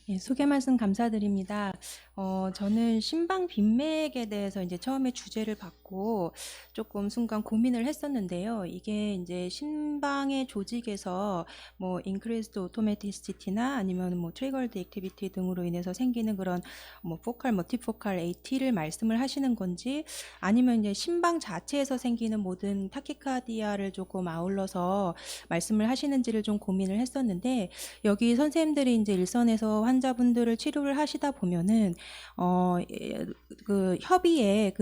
예, 소개 말씀 감사드립니다. 저는 심방 빈맥에 대해서 이제 처음에 주제를 받고 조금 순간 고민을 했었는데요. 이게 이제 심방의 조직에서 뭐 increased automaticity나 아니면 뭐 triggered activity 등으로 인해서 생기는 그런 뭐 focal, multifocal AT를 말씀을 하시는 건지, 아니면 이제 심방 자체에서 생기는 모든 타키카디아를 조금 아울러서 말씀을 하시는지를 좀 고민을 했었는데, 여기 선생님들이 이제 일선에서 환자분들을 치료를 하시다 보면은 그 협의의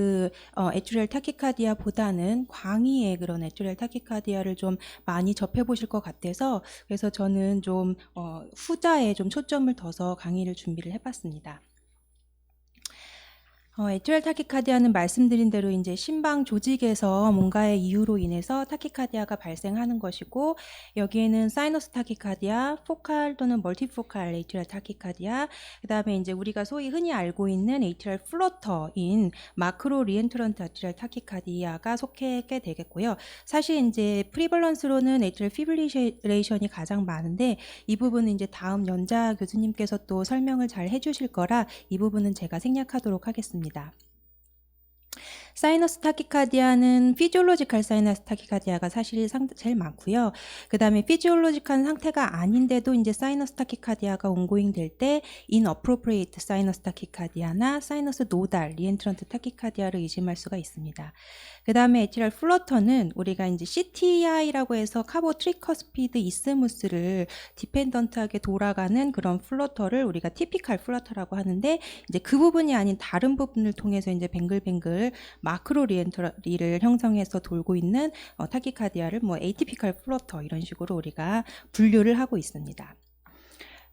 에튜리얼 타키카디아보다는 광의의 그런 에튜리얼 타키카디아를 좀 많이 접해 보실 것 같아서, 그래서 저는 좀 후자에 좀 초점을 둬서 강의를 준비를 해봤습니다. 에튜리얼 타키카디아는 말씀드린 대로 이제 심방 조직에서 뭔가의 이유로 인해서 타키카디아가 발생하는 것이고, 여기에는 사이너스 타키카디아, 포칼 또는 멀티포칼 에이트리얼 타키카디아, 그다음에 이제 우리가 소위 흔히 알고 있는 에이트리얼 플러터인 마크로 리엔트런트 아트리얼 타키카디아가 속하게 되겠고요. 사실 이제 프리벌런스로는 에이트리얼 피브릴레이션이 가장 많은데, 이 부분은 이제 다음 연자 교수님께서 또 설명을 잘 해주실 거라 이 부분은 제가 생략하도록 하겠습니다. 사이너스 타키카디아는 피지올로지컬 사이너스 타키카디아가 사실 제일 많고요. 그 다음에 피지올로지컬 상태가 아닌데도 이제 사이너스 타키카디아가 온고잉 될 때 inappropriate 사이너스 타키카디아나 사이너스 노달 리엔트런트 타키카디아를 의심할 수가 있습니다. 그 다음에 에티랄 플러터는 우리가 이제 CTI라고 해서 카보 트리커스피드 이스무스를 디펜던트하게 돌아가는 그런 플러터를 우리가 티피칼 플러터라고 하는데, 이제 그 부분이 아닌 다른 부분을 통해서 이제 뱅글뱅글 마크로 리엔트리를 형성해서 돌고 있는 타키카디아를 뭐 에이티피칼 플러터 이런 식으로 우리가 분류를 하고 있습니다.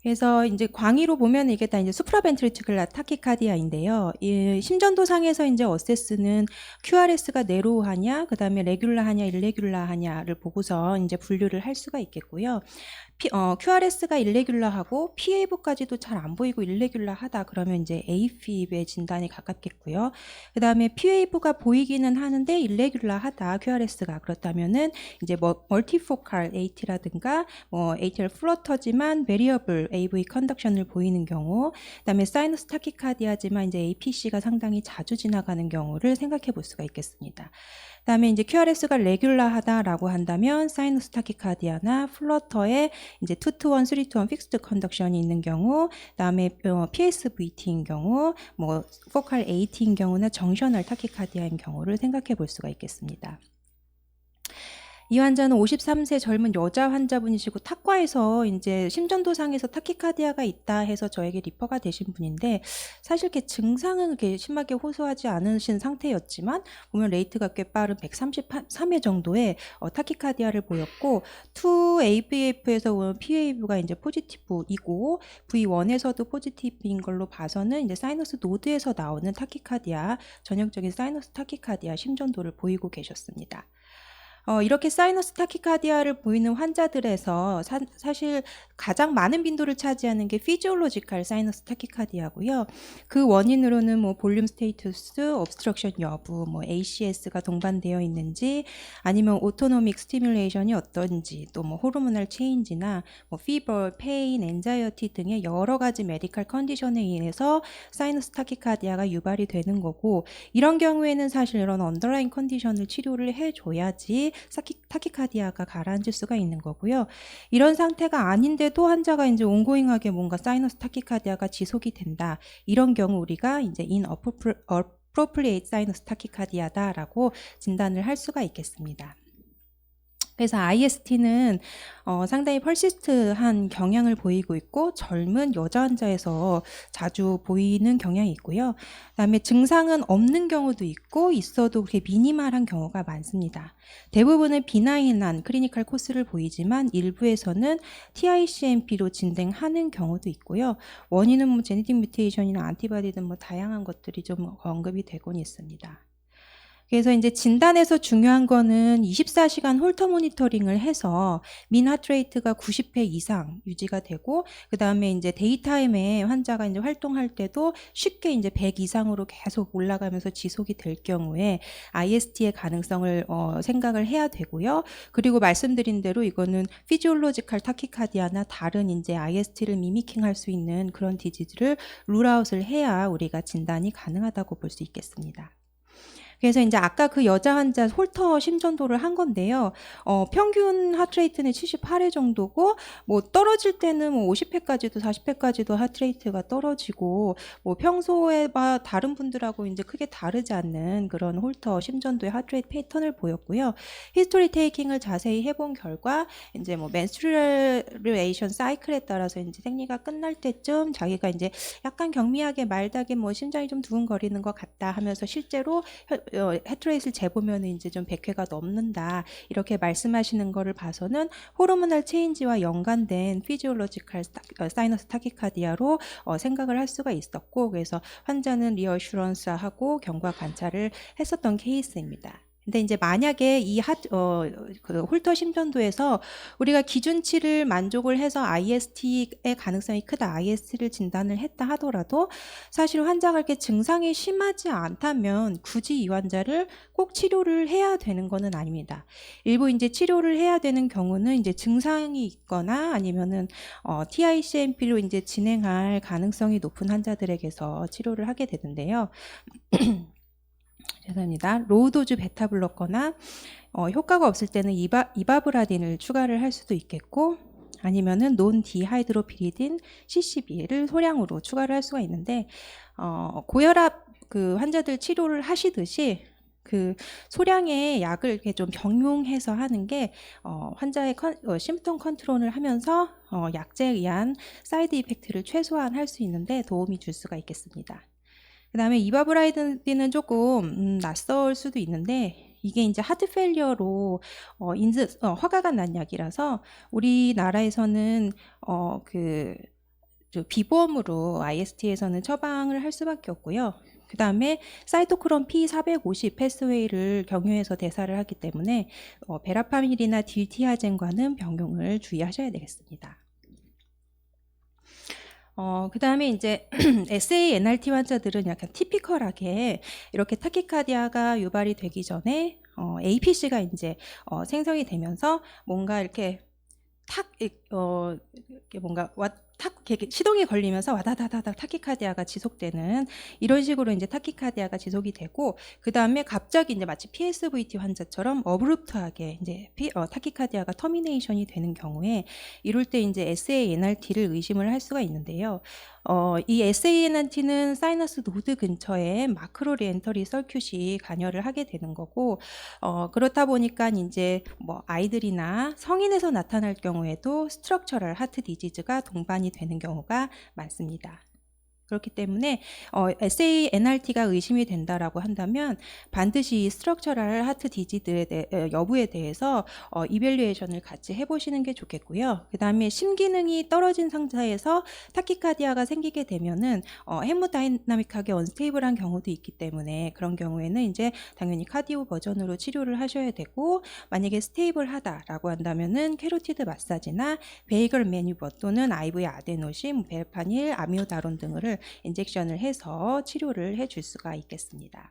그래서 이제 광의로 보면 이게 다 이제 수프라벤트리큘라 타키카디아인데요. 이 심전도상에서 이제 어세스는 QRS가 네로우하냐, 그 다음에 레귤라하냐, 일레귤라하냐를 보고서 이제 분류를 할 수가 있겠고요. QRS가 일레귤라하고 P웨이브까지도 잘 안 보이고 일레귤라하다 그러면 이제 AFib의 진단이 가깝겠고요. 그 다음에 P웨이브가 보이기는 하는데 일레귤라하다 QRS가 그렇다면은 이제 뭐 멀티포칼 AT라든가 뭐 ATR 플러터지만 베리어블 AV 컨덕션을 보이는 경우, 그다음에 사이너스 타키카디아지만 이제 APC가 상당히 자주 지나가는 경우를 생각해 볼 수가 있겠습니다. 그다음에 이제 QRS가 레귤라하다라고 한다면 사이너스 타키카디아나 플러터에 이제 2-to-1, 3-to-1 픽스드 컨덕션이 있는 경우, 그다음에 PSVT인 경우, 뭐 포칼 AT인 경우나 정셔널 타키카디아인 경우를 생각해 볼 수가 있겠습니다. 이 환자는 53세 젊은 여자 환자분이시고 탁과에서 이제 심전도상에서 타키카디아가 있다 해서 저에게 리퍼가 되신 분인데, 사실 이렇게 증상은 이렇게 심하게 호소하지 않으신 상태였지만 보면 레이트가 꽤 빠른 133회 정도의 타키카디아를 보였고, 2AVF에서 보면 P웨이브가 이제 포지티브이고 V1에서도 포지티브인 걸로 봐서는 이제 사이너스 노드에서 나오는 타키카디아, 전형적인 사이너스 타키카디아 심전도를 보이고 계셨습니다. 이렇게 사이너스 타키카디아를 보이는 환자들에서 사실 가장 많은 빈도를 차지하는 게 피지올로지컬 사이너스 타키카디아고요. 그 원인으로는 뭐 볼륨 스테이투스, obstruction 여부, 뭐 ACS가 동반되어 있는지, 아니면 오토노믹 스티뮬레이션이 어떤지, 또 뭐 호르모널 체인지나 뭐 피버, 페인, 엔자이어티 등의 여러 가지 메디컬 컨디션에 의해서 사이너스 타키카디아가 유발이 되는 거고, 이런 경우에는 사실 이런 언더라인 컨디션을 치료를 해줘야지 타키카디아가 가라앉을 수가 있는 거고요. 이런 상태가 아닌데도 환자가 이제 온고잉하게 뭔가 사이너스 타키카디아가 지속이 된다. 이런 경우 우리가 이제 inappropriate 사이너스 타키카디아다라고 진단을 할 수가 있겠습니다. 그래서 IST는 상당히 펄시스트한 경향을 보이고 있고, 젊은 여자 환자에서 자주 보이는 경향이 있고요. 그다음에 증상은 없는 경우도 있고 있어도 그렇게 미니멀한 경우가 많습니다. 대부분은 비나인한 클리니컬 코스를 보이지만 일부에서는 TICMP로 진행하는 경우도 있고요. 원인은 뭐 제네틱 뮤테이션이나 안티바디든 뭐 다양한 것들이 좀 언급이 되곤 있습니다. 그래서 이제 진단에서 중요한 거는 24시간 홀터 모니터링을 해서 민 하트레이트가 90회 이상 유지가 되고, 그 다음에 이제 데이타임에 환자가 이제 활동할 때도 쉽게 이제 100 이상으로 계속 올라가면서 지속이 될 경우에 IST의 가능성을 생각을 해야 되고요. 그리고 말씀드린 대로 이거는 피지올로지컬 타키카디아나 다른 이제 IST를 미미킹할 수 있는 그런 디지즈를 룰아웃을 해야 우리가 진단이 가능하다고 볼 수 있겠습니다. 그래서 이제 아까 그 여자 환자 홀터 심전도를 한 건데요. 평균 하트레이트는 78회 정도고, 뭐 떨어질 때는 뭐 50회까지도 40회까지도 하트레이트가 떨어지고, 뭐 평소에 다른 분들하고 이제 크게 다르지 않는 그런 홀터 심전도의 하트레이트 패턴을 보였고요. 히스토리 테이킹을 자세히 해본 결과 이제 뭐 menstruation 사이클에 따라서 이제 생리가 끝날 때쯤 자기가 이제 약간 경미하게 말다게 뭐 심장이 좀 두근거리는 것 같다 하면서 실제로 헤트레이트를 재보면 이제 좀 100회가 넘는다 이렇게 말씀하시는 거를 봐서는 호르모널 체인지와 연관된 피지올로지컬 사이너스 타키카디아로 생각을 할 수가 있었고, 그래서 환자는 리어슈런스하고 경과 관찰을 했었던 케이스입니다. 근데 이제 만약에 이 그 홀터 심전도에서 우리가 기준치를 만족을 해서 IST의 가능성이 크다, IST를 진단을 했다 하더라도 사실 환자가 이렇게 증상이 심하지 않다면 굳이 이 환자를 꼭 치료를 해야 되는 것은 아닙니다. 일부 이제 치료를 해야 되는 경우는 이제 증상이 있거나 아니면은 TICMP로 이제 진행할 가능성이 높은 환자들에게서 치료를 하게 되는데요. 죄송합니다. 로우도즈 베타블로커나 효과가 없을 때는 이바브라딘을 추가를 할 수도 있겠고, 아니면은 논디하이드로피리딘 CCB를 소량으로 추가를 할 수가 있는데, 고혈압 그 환자들 치료를 하시듯이 그 소량의 약을 이렇게 좀 병용해서 하는 게 환자의 심통 컨트롤을 하면서 약제에 의한 사이드 이펙트를 최소화할 수 있는데 도움이 줄 수가 있겠습니다. 그 다음에 이바브라이딘은 조금 낯설 수도 있는데, 이게 이제 하트 페일리어로 허가가 난 약이라서 우리나라에서는 비보험으로 IST에서는 처방을 할 수밖에 없고요. 그 다음에 사이토크롬 P450 패스웨이를 경유해서 대사를 하기 때문에 베라파밀이나 딜티아젠과는 병용을 주의하셔야 되겠습니다. 그 다음에 이제 SANRT 환자들은 약간 티피컬하게 이렇게 타키카디아가 유발이 되기 전에 APC가 이제 생성이 되면서 뭔가 이렇게 이렇게 뭔가 이렇게 시동이 걸리면서 와다다다닥 타키카디아가 지속되는 이런 식으로 이제 타키카디아가 지속이 되고, 그 다음에 갑자기 이제 마치 PSVT 환자처럼 어브룹트하게 이제 타키카디아가 터미네이션이 되는 경우에 이럴 때 이제 SANRT를 의심을 할 수가 있는데요. 이 SANRT는 사이너스 노드 근처에 마크로 리엔터리 서큐트이 관여를 하게 되는 거고, 그렇다 보니까 이제 뭐 아이들이나 성인에서 나타날 경우에도 스트럭처럴 하트 디지즈가 동반이 되는 경우가 많습니다. 그렇기 때문에 SANRT가 의심이 된다라고 한다면 반드시 스트럭처럴 하트 디지즈의 여부에 대해서 이밸류에이션을 같이 해보시는 게 좋겠고요. 그 다음에 심기능이 떨어진 상태에서 타키카디아가 생기게 되면은 헤모다이나믹하게 언스테이블한 경우도 있기 때문에 그런 경우에는 이제 당연히 카디오 버전으로 치료를 하셔야 되고, 만약에 스테이블하다라고 한다면은 캐로티드 마사지나 베이글 매뉴버 또는 IV 아데노신, 베르파닐, 아미오다론 등을 인젝션을 해서 치료를 해줄 수가 있겠습니다.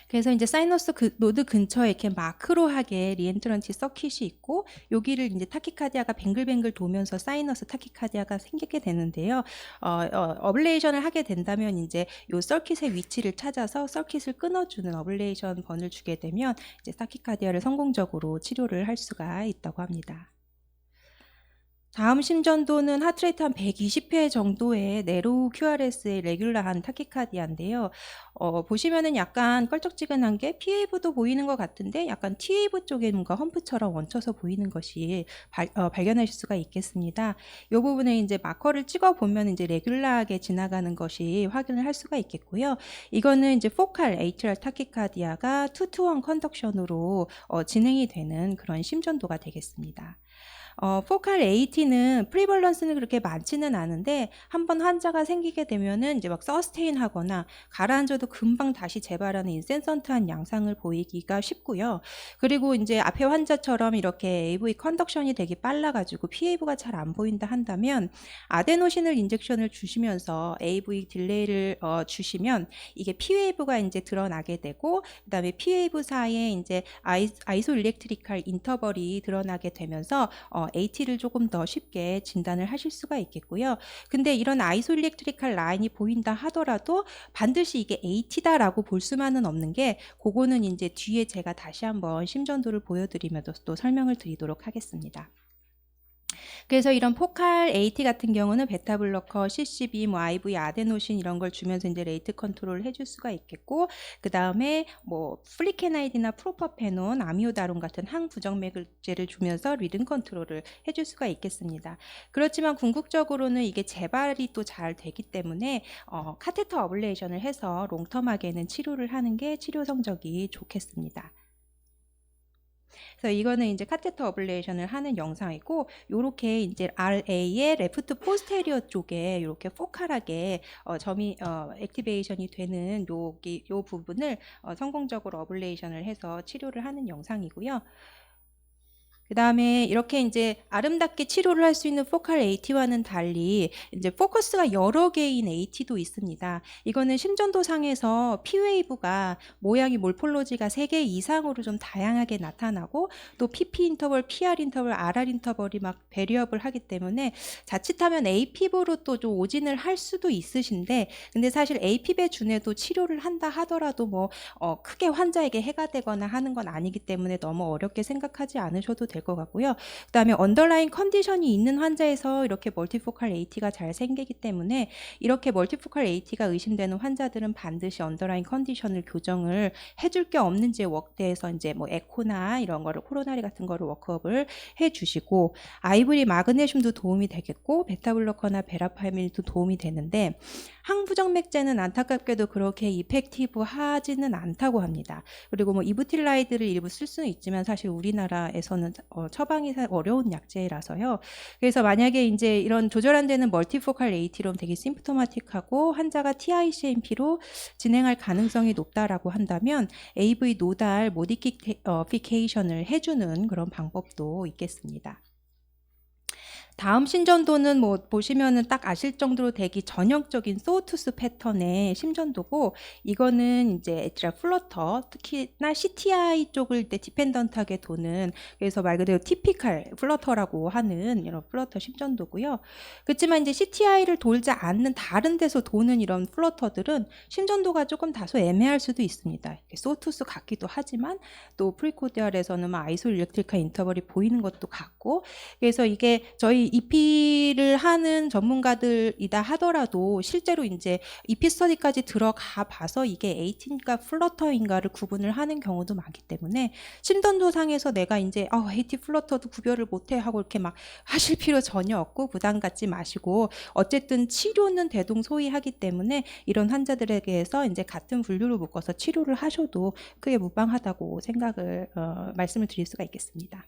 그래서 이제 사이너스 노드 근처에 이렇게 마크로하게 리엔트런트 서킷이 있고, 여기를 이제 타키카디아가 뱅글뱅글 도면서 사이너스 타키카디아가 생기게 되는데요. 어블레이션을 하게 된다면 이제 요 서킷의 위치를 찾아서 서킷을 끊어주는 어블레이션 번을 주게 되면 이제 타키카디아를 성공적으로 치료를 할 수가 있다고 합니다. 다음 심전도는 하트레이트 한 120회 정도의 네로우 QRS의 레귤라한 타키카디아인데요. 보시면은 약간 껄쩍지근한 게 PAV도 보이는 것 같은데 약간 TAV 쪽에 뭔가 험프처럼 얹혀서 보이는 것이 발견하실 수가 있겠습니다. 이 부분에 이제 마커를 찍어 보면 이제 레귤라하게 지나가는 것이 확인을 할 수가 있겠고요. 이거는 이제 포칼 에이트리얼 타키카디아가 2-to-1 컨덕션으로 진행이 되는 그런 심전도가 되겠습니다. 포칼 AT는 프리벌런스는 그렇게 많지는 않은데 한번 환자가 생기게 되면은 이제 막 서스테인 하거나 가라앉아도 금방 다시 재발하는 인센선트한 양상을 보이기가 쉽고요. 그리고 이제 앞에 환자처럼 이렇게 AV 컨덕션이 되게 빨라가지고 PAV가 잘 안 보인다 한다면 아데노신을 인젝션을 주시면서 AV 딜레이를 주시면 이게 P웨이브가 이제 드러나게 되고 그다음에 P웨이브 사이에 이제 아이소일렉트리컬 인터벌이 드러나게 되면서 AT를 조금 더 쉽게 진단을 하실 수가 있겠고요. 근데 이런 아이소일렉트리컬 라인이 보인다 하더라도 반드시 이게 AT다라고 볼 수만은 없는 게 그거는 이제 뒤에 제가 다시 한번 심전도를 보여드리면서 또 설명을 드리도록 하겠습니다. 그래서 이런 포칼 AT 같은 경우는 베타블로커, CCB, 뭐 IV, 아데노신 이런 걸 주면서 이제 레이트 컨트롤을 해줄 수가 있겠고, 그 다음에 뭐 플리케나이드나 프로퍼페논, 아미오다론 같은 항부정맥제를 주면서 리듬 컨트롤을 해줄 수가 있겠습니다. 그렇지만 궁극적으로는 이게 재발이 또 잘 되기 때문에 카테터 어블레이션을 해서 롱텀하게는 치료를 하는 게 치료 성적이 좋겠습니다. 그래서 이거는 이제 카테터 어블레이션을 하는 영상이고, 요렇게 이제 RA의 레프트 포스테리어 쪽에 이렇게 포칼하게 점이 액티베이션이 되는 요 부분을 성공적으로 어블레이션을 해서 치료를 하는 영상이고요. 그 다음에 이렇게 이제 아름답게 치료를 할 수 있는 포칼 AT와는 달리 이제 포커스가 여러 개인 AT도 있습니다. 이거는 심전도상에서 P웨이브가 모양이 몰폴로지가 3개 이상으로 좀 다양하게 나타나고 또 PP 인터벌, PR 인터벌, RR 인터벌이 막 베리어블 하기 때문에 자칫하면 APB로 또 좀 오진을 할 수도 있으신데 근데 사실 APB에 준해도 치료를 한다 하더라도 뭐 크게 환자에게 해가 되거나 하는 건 아니기 때문에 너무 어렵게 생각하지 않으셔도 될 것 같고요. 그 다음에 언더라인 컨디션이 있는 환자에서 이렇게 멀티포칼 AT가 잘 생기기 때문에 이렇게 멀티포칼 AT가 의심되는 환자들은 반드시 언더라인 컨디션을 교정을 해줄 게 없는지 웍대에서 이제 뭐 에코나 이런 거를 코로나리 같은 거를 워크업을 해주시고 아이보리 마그네슘도 도움이 되겠고 베타블로커나 베라파민도 도움이 되는데 항부정맥제는 안타깝게도 그렇게 이펙티브 하지는 않다고 합니다. 그리고 뭐 이부틸라이드를 일부 쓸 수는 있지만 사실 우리나라에서는 처방이 어려운 약제라서요. 그래서 만약에 이제 이런 조절 안 되는 멀티포칼 AT로 되게 심프토마틱하고 환자가 TICMP로 진행할 가능성이 높다라고 한다면 AV 노달 모디피케이션을 해주는 그런 방법도 있겠습니다. 다음 심전도는 뭐 보시면은 딱 아실 정도로 되게 전형적인 소투스 패턴의 심전도고 이거는 이제 에트라 플러터 특히나 CTI 쪽을 이제 디펜던트하게 도는 그래서 말 그대로 티피컬 플러터라고 하는 이런 플러터 심전도고요. 그렇지만 이제 CTI를 돌지 않는 다른 데서 도는 이런 플러터들은 심전도가 조금 다소 애매할 수도 있습니다. 소투스 같기도 하지만 또 프리코디알에서는 뭐 아이소일렉트리컬 인터벌이 보이는 것도 같고 그래서 이게 저희 EP를 하는 전문가들이다 하더라도 실제로 이제 EP 스터디까지 들어가 봐서 이게 AT인가 플러터인가를 구분을 하는 경우도 많기 때문에 심전도상에서 내가 이제 AT 플러터도 구별을 못해 하고 이렇게 막 하실 필요 전혀 없고 부담 갖지 마시고 어쨌든 치료는 대동소이하기 때문에 이런 환자들에게서 이제 같은 분류로 묶어서 치료를 하셔도 크게 무방하다고 생각을 말씀을 드릴 수가 있겠습니다.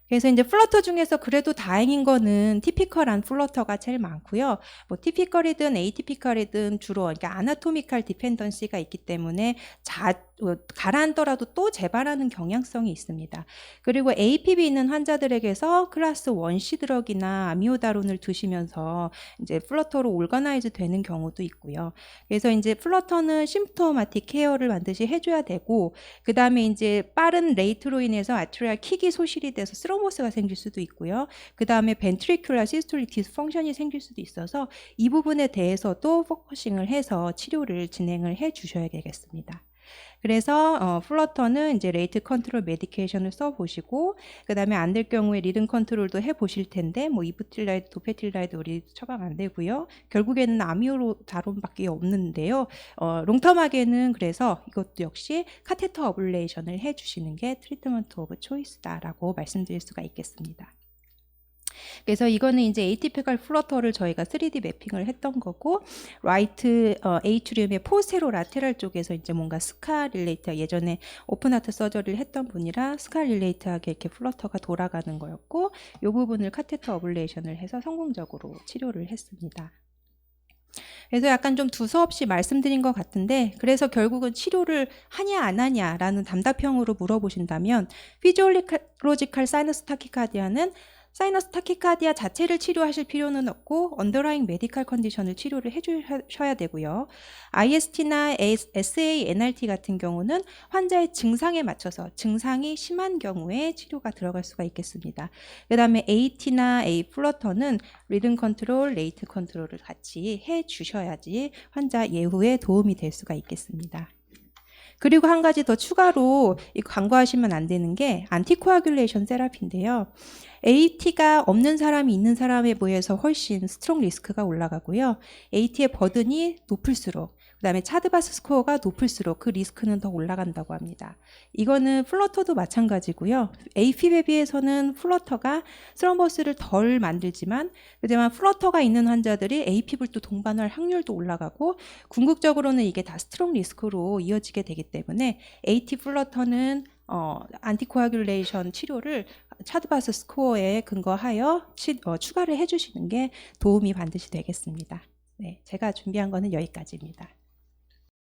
그래서 이제 플러터 중에서 그래도 다행인 거는 티피컬한 플러터가 제일 많고요. 뭐 티피컬이든 에이티피컬이든 주로 그러니까 아나토미컬 디펜던시가 있기 때문에 가라앉더라도 또 재발하는 경향성이 있습니다. 그리고 APB 있는 환자들에게서 클래스 1C 드럭이나 아미오다론을 드시면서 이제 플러터로 올거나이즈 되는 경우도 있고요. 그래서 이제 플러터는 심프토마틱 케어를 반드시 해줘야 되고 그 다음에 이제 빠른 레이트로 인해서 아트리얼 킥이 소실이 돼서 스로모스가 생길 수도 있고요. 그 다음에 벤트리큘라 시스톨릭 디스펑션이 생길 수도 있어서 이 부분에 대해서도 포커싱을 해서 치료를 진행을 해 주셔야 되겠습니다. 그래서 플러터는 이제 레이트 컨트롤 메디케이션을 써보시고 그 다음에 안 될 경우에 리듬 컨트롤도 해보실 텐데 뭐 이부틸라이드, 도페틸라이드 우리 처방 안 되고요. 결국에는 아미오다론밖에 없는데요. 롱텀하게는 그래서 이것도 역시 카테터 어블레이션을 해주시는 게 트리트먼트 오브 초이스다라고 말씀드릴 수가 있겠습니다. 그래서 이거는 이제 에이티피컬 플러터를 저희가 3D 매핑을 했던 거고, 라이트 에이트리움의 포스테로 라테랄 쪽에서 이제 뭔가 스카 릴레이트, 예전에 오픈하트 서저리를 했던 분이라 스카 릴레이트하게 이렇게 플러터가 돌아가는 거였고, 이 부분을 카테터 어블레이션을 해서 성공적으로 치료를 했습니다. 그래서 약간 좀 두서없이 말씀드린 것 같은데, 그래서 결국은 치료를 하냐 안 하냐라는 단답형으로 물어보신다면, 피지올로지컬 사이너스 타키카디아는 사이너스 타키카디아 자체를 치료하실 필요는 없고 언더라잉 메디컬 컨디션을 치료를 해주셔야 되고요. IST나 SA, NRT 같은 경우는 환자의 증상에 맞춰서 증상이 심한 경우에 치료가 들어갈 수가 있겠습니다. 그 다음에 AT나 A 플러터는 리듬 컨트롤, 레이트 컨트롤을 같이 해주셔야지 환자 예후에 도움이 될 수가 있겠습니다. 그리고 한 가지 더 추가로 간과하시면 안 되는 게 안티코아귤레이션 세라피인데요. AT가 없는 사람이 있는 사람에 비해서 훨씬 스트롱 리스크가 올라가고요. AT의 버든이 높을수록, 그 다음에 차드바스 스코어가 높을수록 그 리스크는 더 올라간다고 합니다. 이거는 플러터도 마찬가지고요. AFib에 비해서는 플러터가 스럼버스를 덜 만들지만, 그지만 플러터가 있는 환자들이 AFib을 또 동반할 확률도 올라가고, 궁극적으로는 이게 다 스트롱 리스크로 이어지게 되기 때문에 AT 플러터는 안티코아귤레이션 치료를 차드바스 스코어에 근거하여 추가를 해주시는 게 도움이 반드시 되겠습니다. 네, 제가 준비한 거는 여기까지입니다.